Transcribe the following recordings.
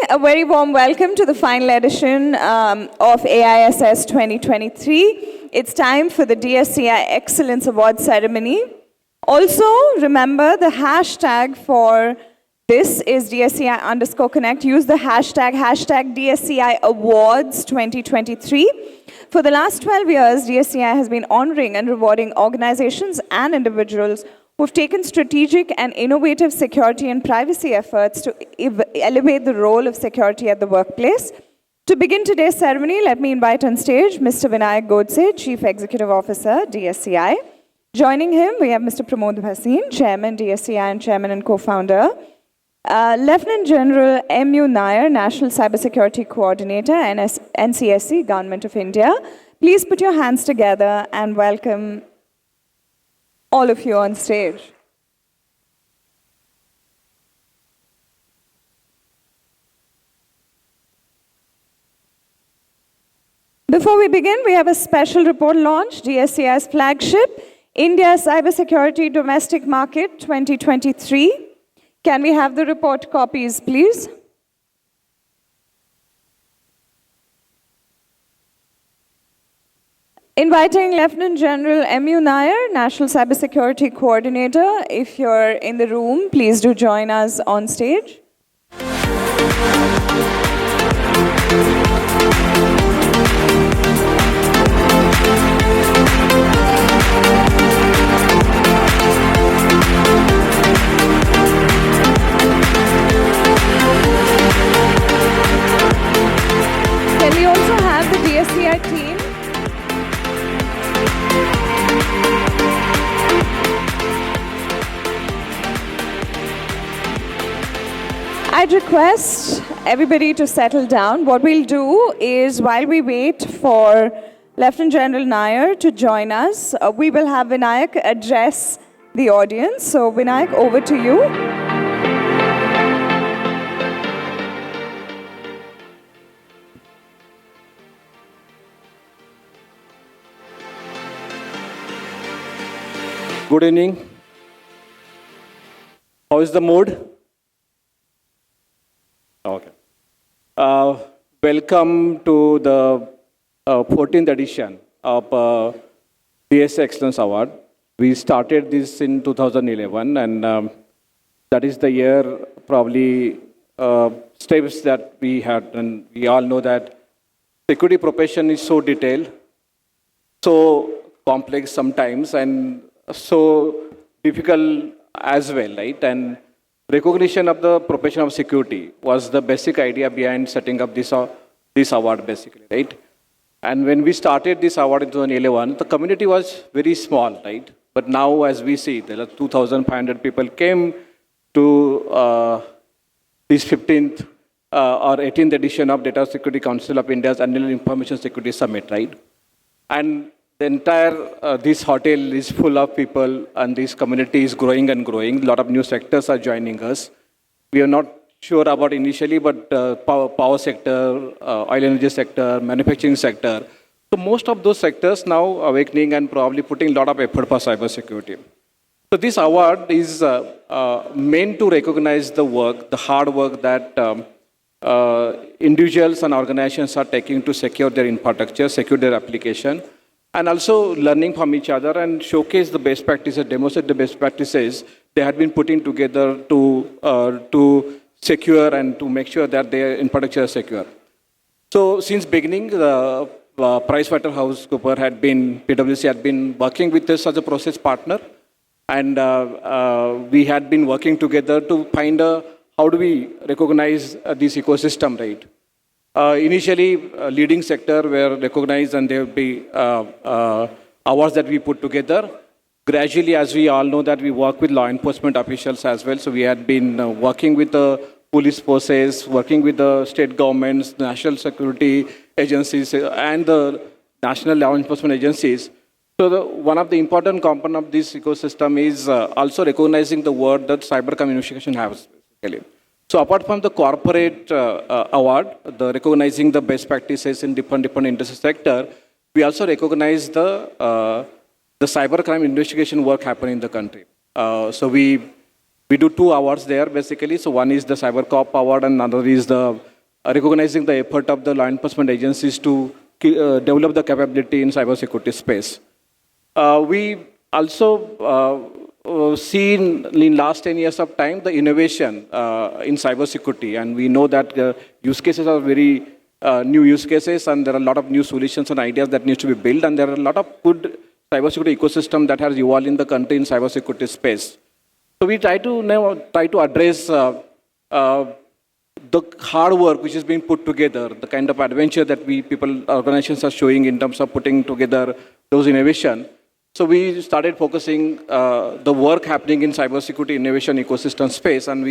A very warm welcome to the final edition of AISS 2023. It's time for the DSCI Excellence Award ceremony. Also, remember the hashtag for this is DSCI_Connect. Use the hashtag DSCI Awards 2023. For the last 12 years, DSCI has been honoring and rewarding organizations and individuals who've taken strategic and innovative security and privacy efforts to elevate the role of security at the workplace. To begin today's ceremony, let me invite on stage Mr. Vinayak Godse, Chief Executive Officer, DSCI. Joining him, we have Mr. Pramod Bhasin, Chairman, DSCI, and Chairman and Co-founder. Lieutenant General M.U. Nair, National Cybersecurity Coordinator, and NCSC, Government of India. Please put your hands together and welcome all of you on stage. Before we begin, we have a special report launch, DSCI's flagship, India Cybersecurity Domestic Market 2023. Can we have the report copies, please? Inviting Lieutenant General M.U. Nair, National Cybersecurity Coordinator. If you're in the room, please do join us on stage. Can we also have the DSCI team? I'd request everybody to settle down. What we'll do is, while we wait for Lieutenant General Nair to join us, we will have Vinayak address the audience. So, Vinayak, over to you. Good evening. How is the mood? Okay. Welcome to the 14th edition of DSCI Excellence Award. We started this in 2011, and that is the year probably steps that we had. And we all know that security profession is so detailed, so complex sometimes, and so difficult as well, right? And recognition of the profession of security was the basic idea behind setting up this award, basically, right? And when we started this award in 2011, the community was very small, right? But now, as we see, there are 2,500 people came to this 15th or 18th edition of Data Security Council of India's Annual Information Security Summit, right? And the entire, this hotel is full of people, and this community is growing and growing. A lot of new sectors are joining us. We are not sure about initially, but power sector, oil energy sector, manufacturing sector. So most of those sectors now awakening and probably putting a lot of effort for cybersecurity. So this award is meant to recognize the work, the hard work that individuals and organizations are taking to secure their infrastructure, secure their application, and also learning from each other and showcase the best practices, demonstrate the best practices they had been putting together to secure and to make sure that their infrastructure is secure. So since beginning, the PricewaterhouseCoopers PwC had been working with us as a process partner, and we had been working together to find how do we recognize this ecosystem, right? Initially, leading sector were recognized, and there will be awards that we put together. Gradually, as we all know, that we work with law enforcement officials as well. So we had been working with the police forces, working with the state governments, national security agencies, and the national law enforcement agencies. So one of the important components of this ecosystem is also recognizing the work that cybercrime investigation has, basically. So apart from the corporate award, the recognizing the best practices in different industry sector, we also recognize the cybercrime investigation work happening in the country. So we do two awards there, basically. So one is the CyberCop Award, and another is the recognizing the effort of the law enforcement agencies to develop the capability in cybersecurity space. We also seen in last 10 years of time the innovation in cybersecurity, and we know that use cases are very new use cases, and there are a lot of new solutions and ideas that need to be built, and there are a lot of good cybersecurity ecosystem that has evolved in the country in cybersecurity space. So we try to address the hard work which is being put together, the kind of adventure that organizations are showing in terms of putting together those innovation. So we started focusing the work happening in cybersecurity innovation ecosystem space, and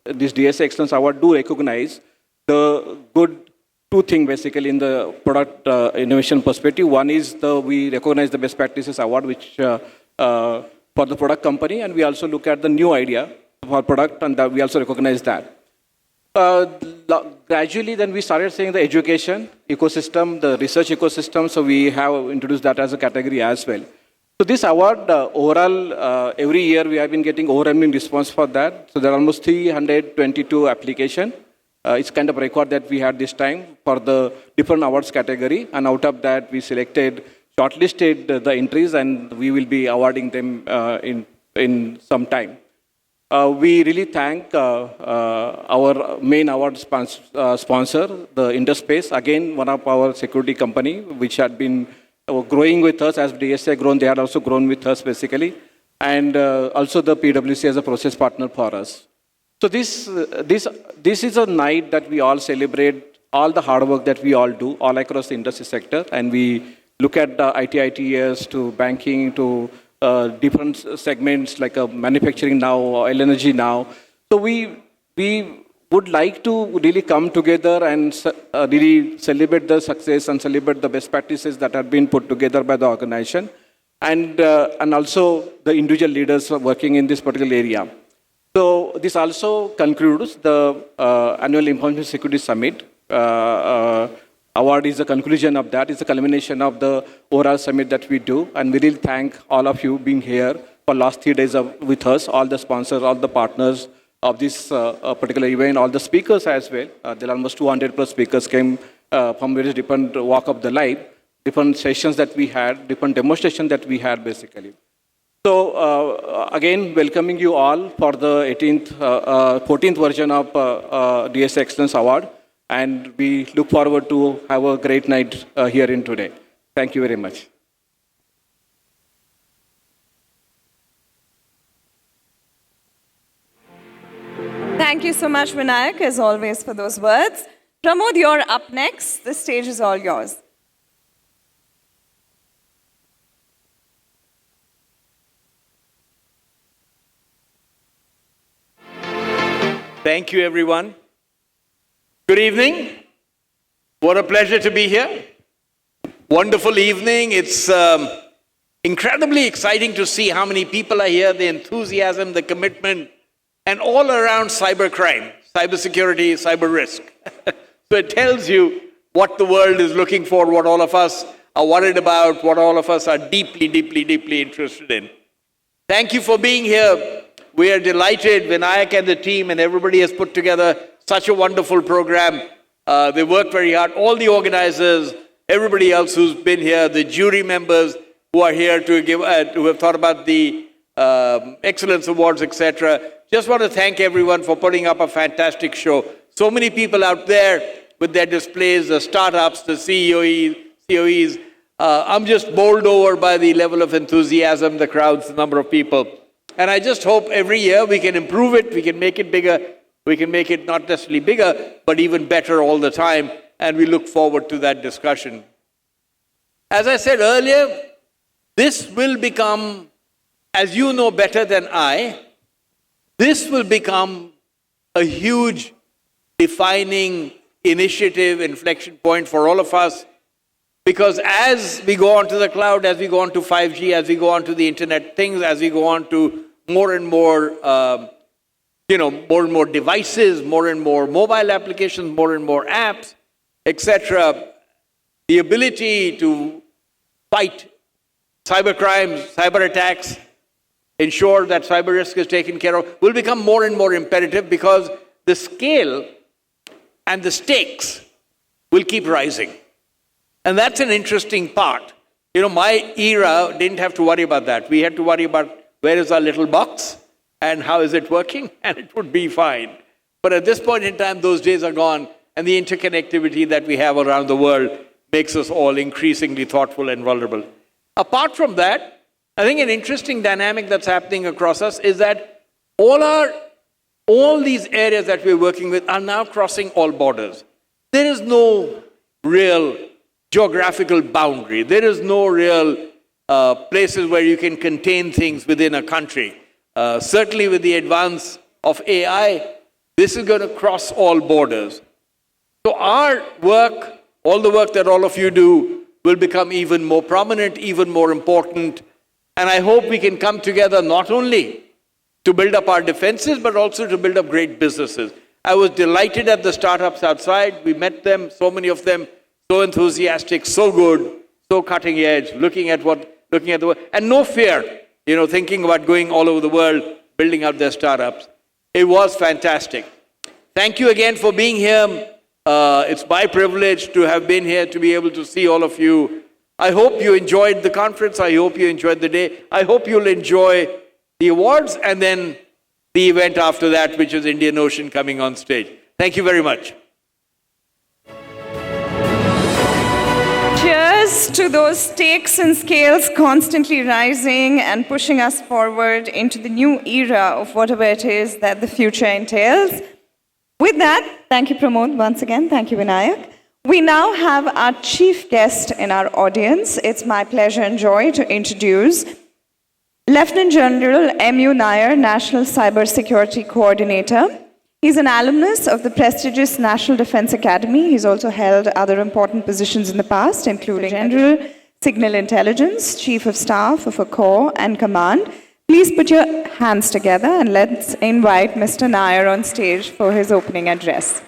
this DSCI Excellence Award do recognize the good two things basically in the product innovation perspective. One is we recognize the best practices award, which for the product company, and we also look at the new idea for product, and we also recognize that. Gradually, then we started saying the education ecosystem, the research ecosystem, so we have introduced that as a category as well. So this award, overall, every year we have been getting overwhelming response for that. So there are almost 322 applications. It's kind of a record that we had this time for the different awards category, and out of that we shortlisted the entries, and we will be awarding them in some time. We really thank our main award sponsor, the Interspace, again, one of our security company, which had been growing with us as DSCI grown. They had also grown with us, basically. And also the PwC as a process partner for us. So this is a night that we all celebrate all the hard work that we all do, all across the industry sector. And we look at the ITITs to banking to different segments like manufacturing now, oil energy now. So we would like to really come together and really celebrate the success and celebrate the best practices that have been put together by the organization, and also the individual leaders working in this particular area. So this also concludes the annual Information Security Summit. Award is the conclusion of that. It's a culmination of the overall summit that we do. And we really thank all of you being here for last 3 days with us, all the sponsors, all the partners of this particular event, all the speakers as well. There are almost 200 plus speakers came from various different walk of the life, different sessions that we had, different demonstrations that we had basically. So again, welcoming you all for the 14th version of DSCI Excellence Award. And we look forward to have a great night here in today. Thank you very much. Thank you so much, Vinayak, as always, for those words. Pramod, you're up next. The stage is all yours. Thank you, everyone. Good evening. What a pleasure to be here. Wonderful evening. It's incredibly exciting to see how many people are here, the enthusiasm, the commitment, and all around cybercrime, cybersecurity, cyber risk. So it tells you what the world is looking for, what all of us are worried about, what all of us are deeply, deeply, deeply interested in. Thank you for being here. We are delighted. Vinayak and the team and everybody has put together such a wonderful program. They worked very hard. All the organizers, everybody else who's been here, the jury members who are here to give, who have thought about the Excellence Awards, etc. Just want to thank everyone for putting up a fantastic show. So many people out there with their displays, the startups, the COEs. I'm just bowled over by the level of enthusiasm, the crowds, the number of people. And I just hope every year we can improve it, we can make it bigger, we can make it not necessarily bigger, but even better all the time. And we look forward to that discussion. As I said earlier, this will become, as you know better than I, this will become a huge defining initiative, inflection point for all of us. Because as we go on to the cloud, as we go on to 5G, as we go on to the Internet things, as we go on to more and more, more and more devices, more and more mobile applications, more and more apps, etc., the ability to fight cyber crimes, cyber attacks, ensure that cyber risk is taken care of, will become more and more imperative because the scale and the stakes will keep rising. And that's an interesting part. You know, my era didn't have to worry about that. We had to worry about where is our little box and how is it working, and it would be fine. But at this point in time, those days are gone, and the interconnectivity that we have around the world makes us all increasingly thoughtful and vulnerable. Apart from that, I think an interesting dynamic that's happening across us is that all these areas that we're working with are now crossing all borders. There is no real geographical boundary. There is no real places where you can contain things within a country. Certainly with the advance of AI, this is going to cross all borders. So our work, all the work that all of you do, will become even more prominent, even more important. And I hope we can come together not only to build up our defenses, but also to build up great businesses. I was delighted at the startups outside. We met them, so many of them, so enthusiastic, so good, so cutting edge, looking at the world, and no fear, thinking about going all over the world, building out their startups. It was fantastic. Thank you again for being here. It's my privilege to have been here, to be able to see all of you. I hope you enjoyed the conference. I hope you enjoyed the day. I hope you'll enjoy the awards and then the event after that, which is Indian Ocean coming on stage. Thank you very much. Cheers to those stakes and scales constantly rising and pushing us forward into the new era of whatever it is that the future entails. With that, thank you, Pramod, once again. Thank you, Vinayak. We now have our chief guest in our audience. It's my pleasure and joy to introduce Lieutenant General M.U. Nair, National Cybersecurity Coordinator. He's an alumnus of the prestigious National Defense Academy. He's also held other important positions in the past, including General Signal Intelligence, Chief of Staff of a Corps and Command. Please put your hands together and let's invite Mr. Nair on stage for his opening address.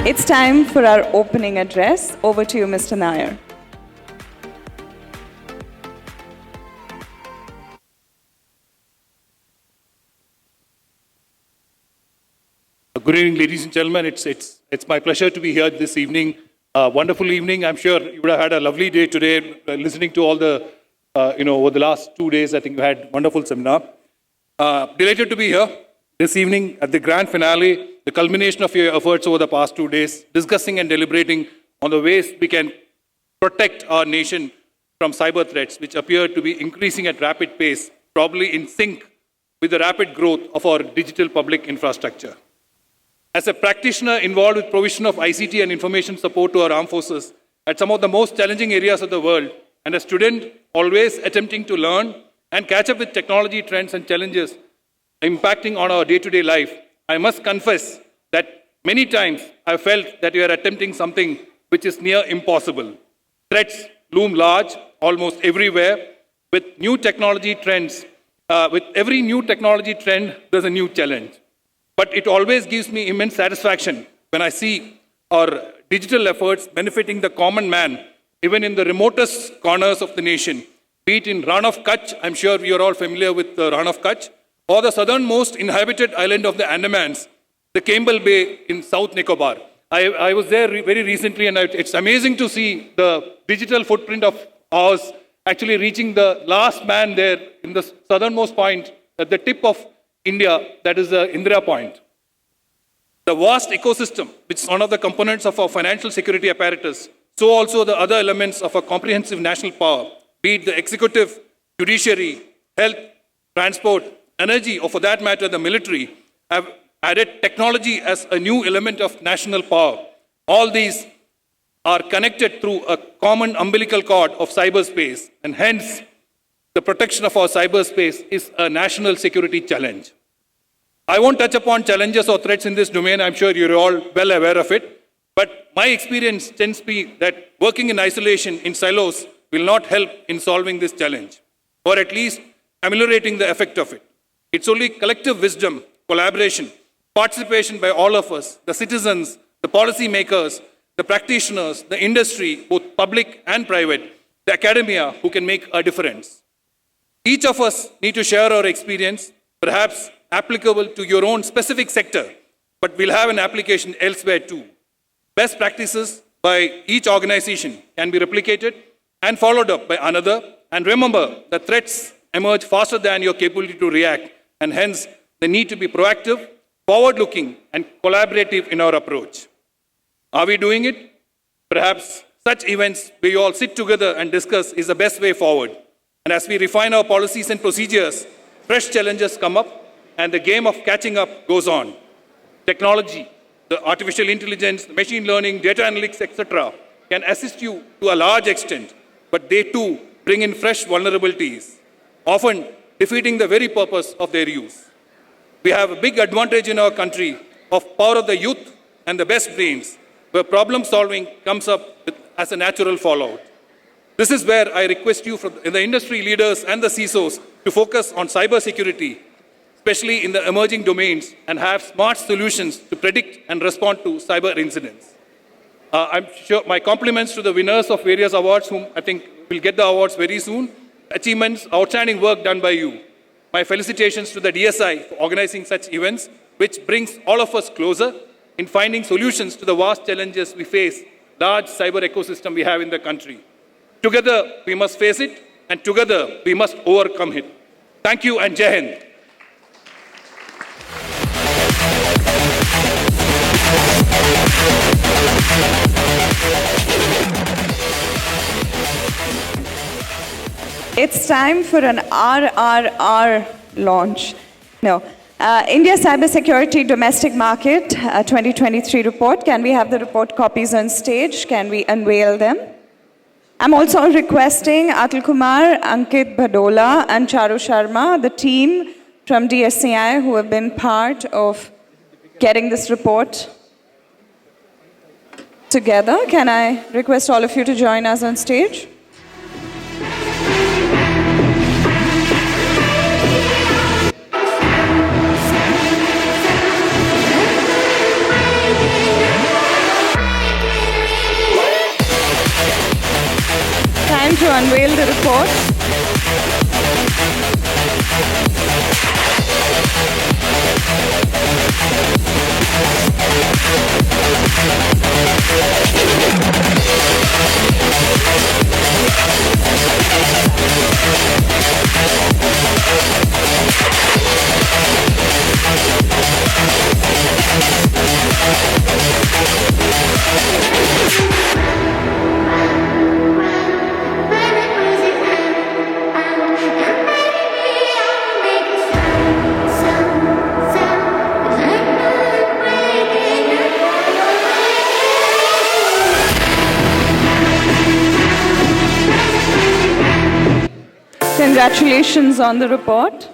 It's time for our opening address. Over to you, Mr. Nair. Good evening, ladies and gentlemen. It's my pleasure to be here this evening. Wonderful evening. I'm sure you would have had a lovely day today, listening to all the, over the last 2 days. I think you had a wonderful seminar. Delighted to be here this evening at the grand finale, the culmination of your efforts over the past 2 days, discussing and deliberating on the ways we can protect our nation from cyber threats, which appear to be increasing at rapid pace, probably in sync with the rapid growth of our digital public infrastructure. As a practitioner involved with provision of ICT and information support to our armed forces at some of the most challenging areas of the world, and a student always attempting to learn and catch up with technology trends and challenges impacting on our day-to-day life, I must confess that many times I felt that we are attempting something which is near impossible. Threats loom large almost everywhere. With new technology trends, with every new technology trend, there's a new challenge. But it always gives me immense satisfaction when I see our digital efforts benefiting the common man, even in the remotest corners of the nation, be it in Rann of Kutch, I'm sure you're all familiar with the Rann of Kutch, or the southernmost inhabited island of the Andamans, the Campbell Bay in South Nicobar. I was there very recently, and it's amazing to see the digital footprint of ours actually reaching the last man there in the southernmost point, at the tip of India, that is the Indira Point. The vast ecosystem, which is one of the components of our financial security apparatus, so also the other elements of a comprehensive national power, be it the executive, judiciary, health, transport, energy, or for that matter, the military, have added technology as a new element of national power. All these are connected through a common umbilical cord of cyberspace, and hence, the protection of our cyberspace is a national security challenge. I won't touch upon challenges or threats in this domain. I'm sure you're all well aware of it. But my experience tends to be that working in isolation, in silos, will not help in solving this challenge, or at least ameliorating the effect of it. It's only collective wisdom, collaboration, participation by all of us, the citizens, the policy makers, the practitioners, the industry, both public and private, the academia, who can make a difference. Each of us need to share our experience, perhaps applicable to your own specific sector, but we'll have an application elsewhere too. Best practices by each organization can be replicated and followed up by another. And remember, the threats emerge faster than your capability to react, and hence the need to be proactive, forward-looking, and collaborative in our approach. Are we doing it? Perhaps such events where you all sit together and discuss is the best way forward. And as we refine our policies and procedures, fresh challenges come up, and the game of catching up goes on. Technology, the artificial intelligence, machine learning, data analytics, etc., can assist you to a large extent, but they too bring in fresh vulnerabilities, often defeating the very purpose of their use. We have a big advantage in our country of power of the youth and the best brains, where problem solving comes up as a natural fallout. This is where I request you from the industry leaders and the CISOs to focus on cybersecurity, especially in the emerging domains, and have smart solutions to predict and respond to cyber incidents. I'm sure my compliments to the winners of various awards, whom I think will get the awards very soon. Achievements, outstanding work done by you. My felicitations to the DSCI for organizing such events, which brings all of us closer in finding solutions to the vast challenges we face, large cyber ecosystem we have in the country. Together, we must face it, and together, we must overcome it. Thank you, and Jai Hind. It's time for an RRR launch. No. India Cybersecurity Domestic Market 2023 report. Can we have the report copies on stage? Can we unveil them? I'm also requesting Atul Kumar, Ankit Bhadola, and Charu Sharma, the team from DSCI who have been part of getting this report together. Can I request all of you to join us on stage? Time to unveil the report. Congratulations on the report.